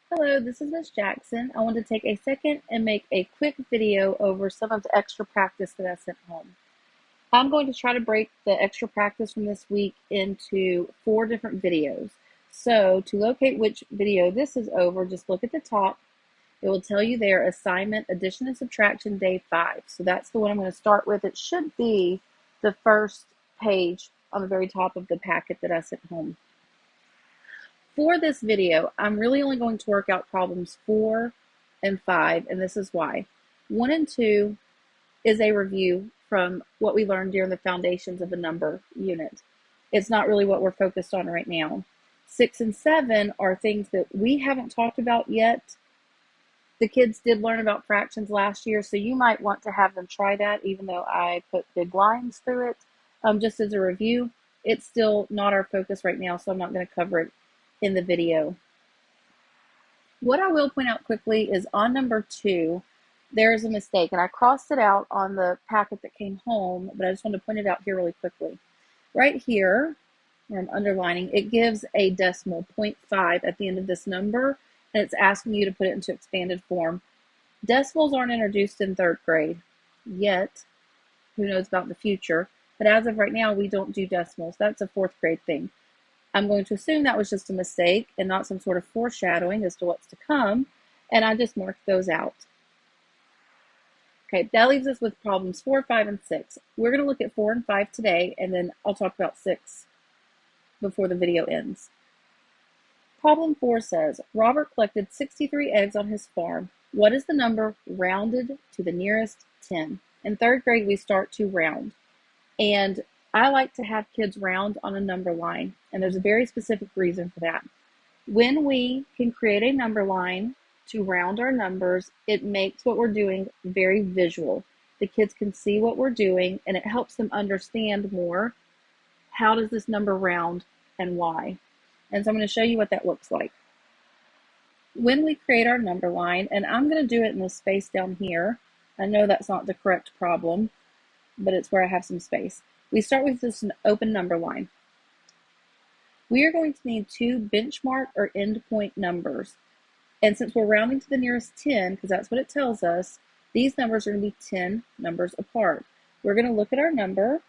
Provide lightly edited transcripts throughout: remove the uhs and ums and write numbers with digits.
Hello, this is Miss Jackson. I want to take a second and make a quick video over some of the extra practice that I sent home. I'm going to try to break the extra practice from this week into 4 different videos. So to locate which video this is over, just look at the top. It will tell you there, assignment, addition and subtraction, day 5. So that's the one I'm going to start with. It should be the first page on the very top of the packet that I sent home. For this video, I'm really only going to work out problems 4 and 5, and this is why. 1 and 2 is a review from what we learned during the foundations of a number unit. It's not really what we're focused on right now. 6 and 7 are things that we haven't talked about yet. The kids did learn about fractions last year, so you might want to have them try that, even though I put big lines through it. Just as a review, it's still not our focus right now, so I'm not going to cover it in the video. What I will point out quickly is on number 2, there is a mistake, and I crossed it out on the packet that came home, but I just want to point it out here really quickly. Right here, where I'm underlining, it gives a decimal, 0.5 at the end of this number, and it's asking you to put it into expanded form. Decimals aren't introduced in 3rd grade yet. Who knows about the future? But as of right now, we don't do decimals. That's a 4th grade thing. I'm going to assume that was just a mistake and not some sort of foreshadowing as to what's to come, and I just marked those out. Okay, that leaves us with problems 4, 5, and 6. We're going to look at 4 and 5 today, and then I'll talk about 6 before the video ends. Problem 4 says, Robert collected 63 eggs on his farm. What is the number rounded to the nearest 10? In 3rd grade, we start to round, and I like to have kids round on a number line, and there's a very specific reason for that. When we can create a number line to round our numbers, it makes what we're doing very visual. The kids can see what we're doing, and it helps them understand more, how does this number round and why. And so I'm going to show you what that looks like. When we create our number line, and I'm going to do it in the space down here. I know that's not the correct problem, but it's where I have some space. We start with just an open number line. We are going to need 2 benchmark or endpoint numbers. And since we're rounding to the nearest 10, because that's what it tells us, these numbers are going to be 10 numbers apart. We're going to look at our number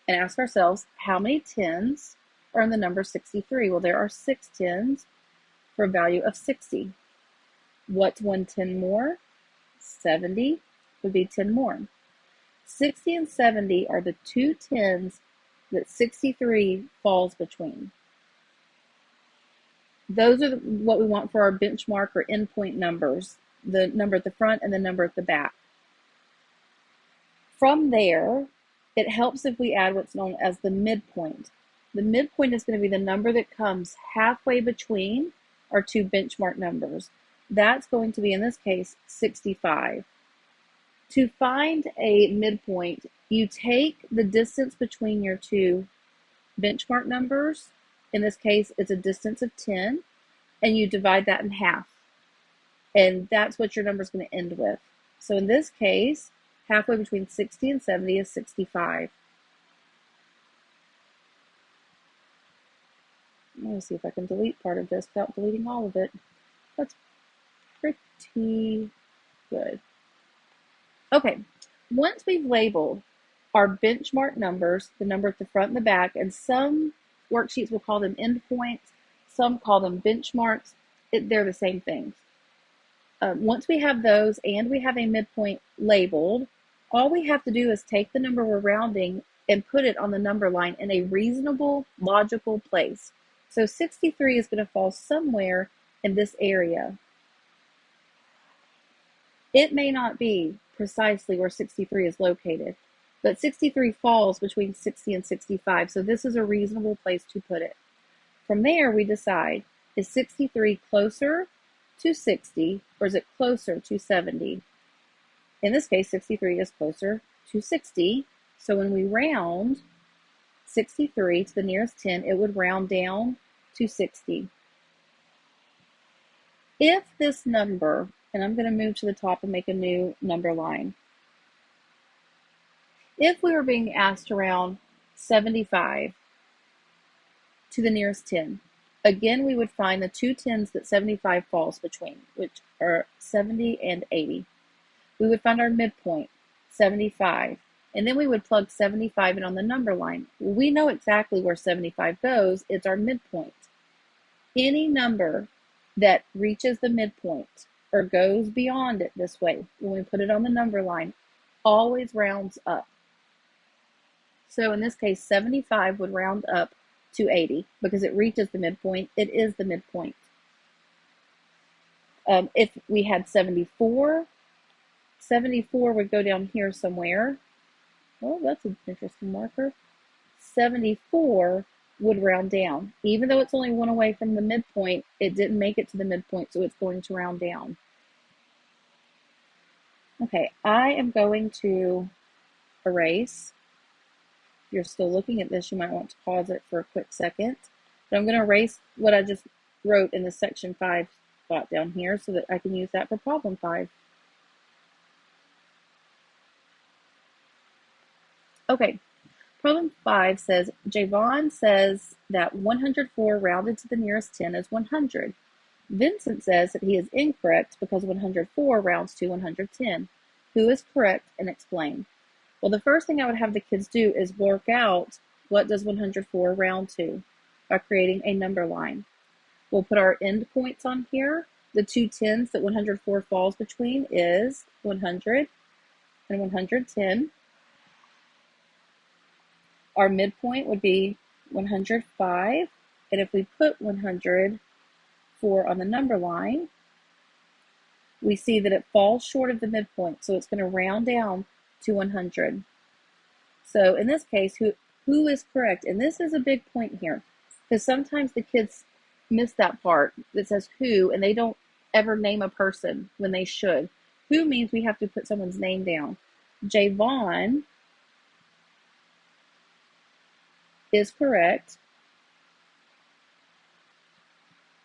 and ask ourselves, how many 10s are in the number 63? Well, there are 6 10s for a value of 60. What's 1 10 more? 70 would be 10 more. 60 and 70 are the 2 10s that 63 falls between. Those are what we want for our benchmark or endpoint numbers, the number at the front and the number at the back. From there, it helps if we add what's known as the midpoint. The midpoint is going to be the number that comes halfway between our 2 benchmark numbers. That's going to be, in this case, 65. To find a midpoint, you take the distance between your 2 benchmark numbers. In this case, it's a distance of 10, and you divide that in half. And that's what your number is going to end with. So in this case, halfway between 60 and 70 is 65. Let me see if I can delete part of this without deleting all of it. That's pretty good. Okay, once we've labeled our benchmark numbers, the number at the front and the back, and some worksheets will call them endpoints, some call them benchmarks. They're the same things. Once we have those and we have a midpoint labeled, all we have to do is take the number we're rounding and put it on the number line in a reasonable, logical place. So 63 is going to fall somewhere in this area. It may not be precisely where 63 is located, but 63 falls between 60 and 65, so this is a reasonable place to put it. From there, we decide, is 63 closer to 60, or is it closer to 70? In this case, 63 is closer to 60, so when we round 63 to the nearest 10, it would round down to 60. If this number, and I'm going to move to the top and make a new number line. If we were being asked to round 75 to the nearest 10, Again, we would find the two tens that 75 falls between, which are 70 and 80. We would find our midpoint, 75, and then we would plug 75 in on the number line. Well, we know exactly where 75 goes. It's our midpoint. Any number that reaches the midpoint or goes beyond it this way, when we put it on the number line, always rounds up. So in this case, 75 would round up to 80 because it reaches the midpoint. It is the midpoint. If we had 74, 74 would go down here somewhere. Oh, that's an interesting marker. 74 would round down. Even though it's only one away from the midpoint, it didn't make it to the midpoint, so it's going to round down. Okay, I am going to erase. If you're still looking at this, you might want to pause it for a quick second. But I'm going to erase what I just wrote in the section 5 spot down here so that I can use that for problem 5. Okay, problem 5 says, Javon says that 104 rounded to the nearest 10 is 100. Vincent says that he is incorrect because 104 rounds to 110. Who is correct, and explain? Well, the first thing I would have the kids do is work out what does 104 round to by creating a number line. We'll put our end points on here. The two tens that 104 falls between is 100 and 110. Our midpoint would be 105, and if we put 104 on the number line, we see that it falls short of the midpoint, so it's going to round down to 100. So in this case, who is correct? And this is a big point here, because sometimes the kids miss that part that says who, and they don't ever name a person when they should. Who means we have to put someone's name down. Javon is correct,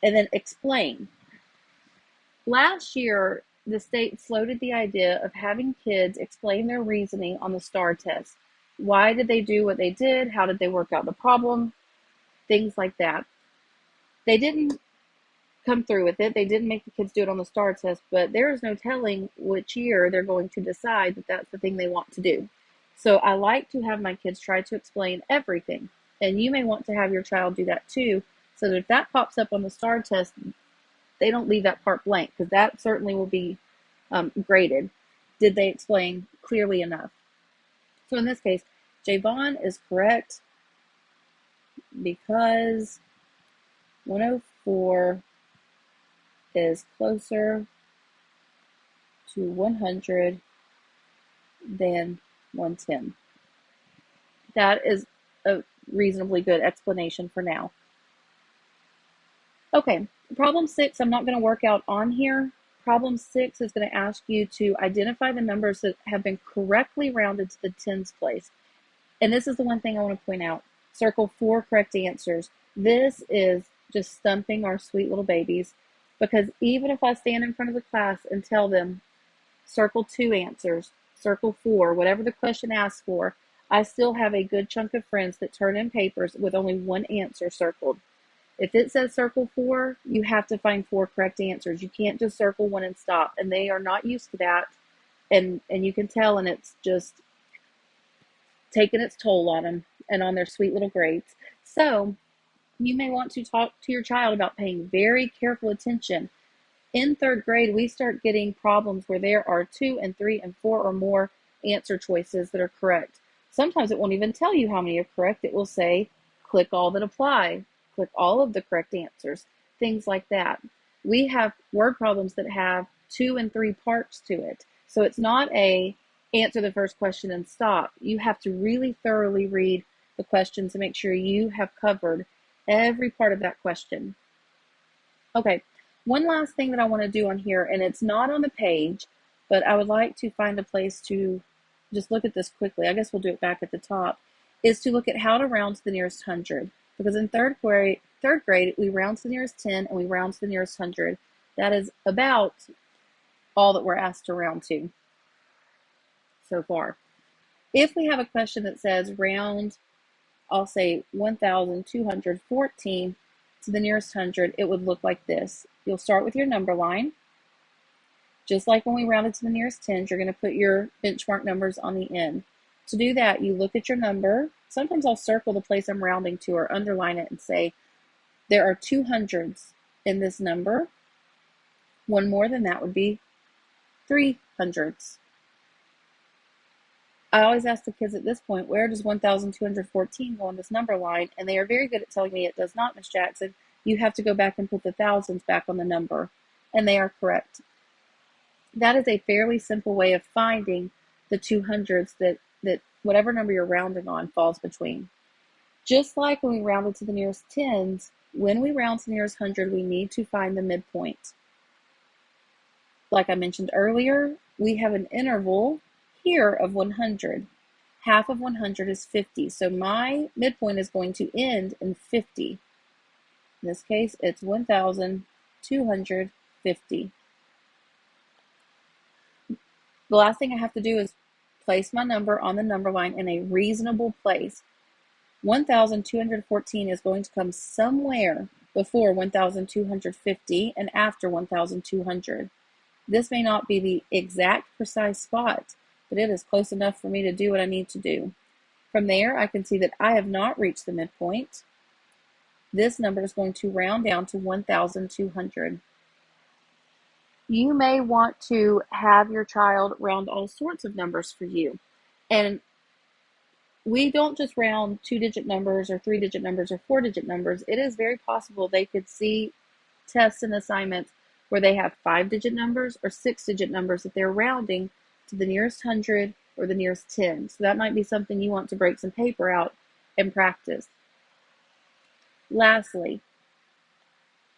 and then explain. Last year, the state floated the idea of having kids explain their reasoning on the STAR test. Why did they do what they did? How did they work out the problem? Things like that. They didn't come through with it. They didn't make the kids do it on the STAR test, but there is no telling which year they're going to decide that that's the thing they want to do. So I like to have my kids try to explain everything. And you may want to have your child do that too, so that if that pops up on the STAR test, they don't leave that part blank, because that certainly will be graded. Did they explain clearly enough? So in this case, Javon is correct because 104 is closer to 100 than 110. That is a reasonably good explanation for now. Okay, problem 6, I'm not going to work out on here. Problem 6 is going to ask you to identify the numbers that have been correctly rounded to the tens place. And this is the one thing I want to point out. Circle 4 correct answers. This is just stumping our sweet little babies, because even if I stand in front of the class and tell them, circle 2 answers, circle 4, whatever the question asks for, I still have a good chunk of friends that turn in papers with only one answer circled. If it says circle 4, you have to find 4 correct answers. You can't just circle 1 and stop, and they are not used to that, and you can tell, and it's just taking its toll on them and on their sweet little grades. So you may want to talk to your child about paying very careful attention. In 3rd grade, we start getting problems where there are 2 and 3 and 4 or more answer choices that are correct. Sometimes it won't even tell you how many are correct. It will say, click all that apply, click all of the correct answers, things like that. We have word problems that have 2 and 3 parts to it. So it's not a answer the first question and stop. You have to really thoroughly read the questions to make sure you have covered every part of that question. Okay, one last thing that I want to do on here, and it's not on the page, but I would like to find a place to just look at this quickly. I guess we'll do it back at the top, is to look at how to round to the nearest 100. Because in third grade, we round to the nearest 10 and we round to the nearest 100. That is about all that we're asked to round to so far. If we have a question that says round, I'll say 1,214, to the nearest hundred, it would look like this. You'll start with your number line. Just like when we rounded to the nearest tens, you're going to put your benchmark numbers on the end. To do that, you look at your number. Sometimes I'll circle the place I'm rounding to or underline it and say, there are 2 hundreds in this number. One more than that would be 3 hundredths. I always ask the kids at this point, where does 1,214 go on this number line? And they are very good at telling me it does not, Miss Jackson. You have to go back and put the thousands back on the number. And they are correct. That is a fairly simple way of finding the 200s that whatever number you're rounding on falls between. Just like when we rounded to the nearest tens, when we round to the nearest hundred, we need to find the midpoint. Like I mentioned earlier, we have an interval here of 100. Half of 100 is 50, so my midpoint is going to end in 50. In this case, it's 1,250. The last thing I have to do is place my number on the number line in a reasonable place. 1,214 is going to come somewhere before 1,250 and after 1,200. This may not be the exact precise spot, but it is close enough for me to do what I need to do. From there, I can see that I have not reached the midpoint. This number is going to round down to 1,200. You may want to have your child round all sorts of numbers for you. And we don't just round 2-digit numbers or 3-digit numbers or 4-digit numbers. It is very possible they could see tests and assignments where they have 5-digit numbers or 6-digit numbers that they're rounding to the nearest hundred or the nearest 10. So that might be something you want to break some paper out and practice. Lastly,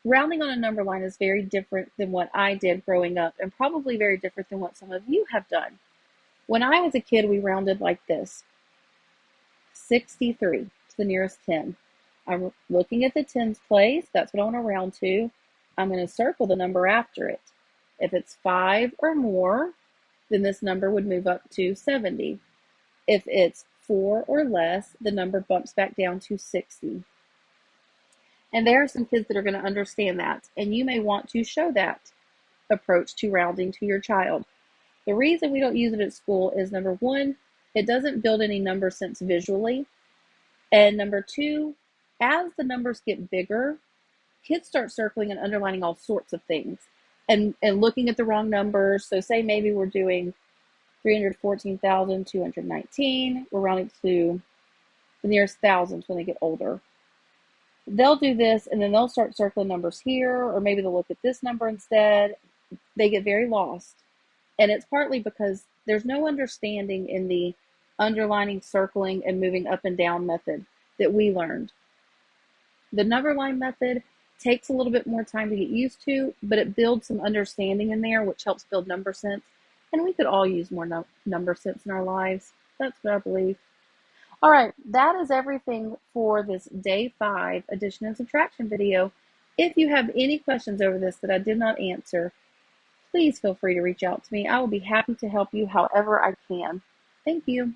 rounding on a number line is very different than what I did growing up and probably very different than what some of you have done. When I was a kid, we rounded like this: 63 to the nearest 10. I'm looking at the tens place. That's what I want to round to. I'm going to circle the number after it. If it's 5 or more, then this number would move up to 70. If it's 4 or less, the number bumps back down to 60. And there are some kids that are going to understand that, and you may want to show that approach to rounding to your child. The reason we don't use it at school is, number one, it doesn't build any number sense visually, and number two, as the numbers get bigger, kids start circling and underlining all sorts of things and looking at the wrong numbers. So say maybe we're doing 314,219, we're rounding to the nearest thousands when they get older. They'll do this and then they'll start circling numbers here, or maybe they'll look at this number instead. They get very lost. And it's partly because there's no understanding in the underlining, circling, and moving up and down method that we learned. The number line method takes a little bit more time to get used to, but it builds some understanding in there, which helps build number sense. And we could all use more number sense in our lives. That's what I believe. All right, that is everything for this day 5 addition and subtraction video. If you have any questions over this that I did not answer, please feel free to reach out to me. I will be happy to help you however I can. Thank you.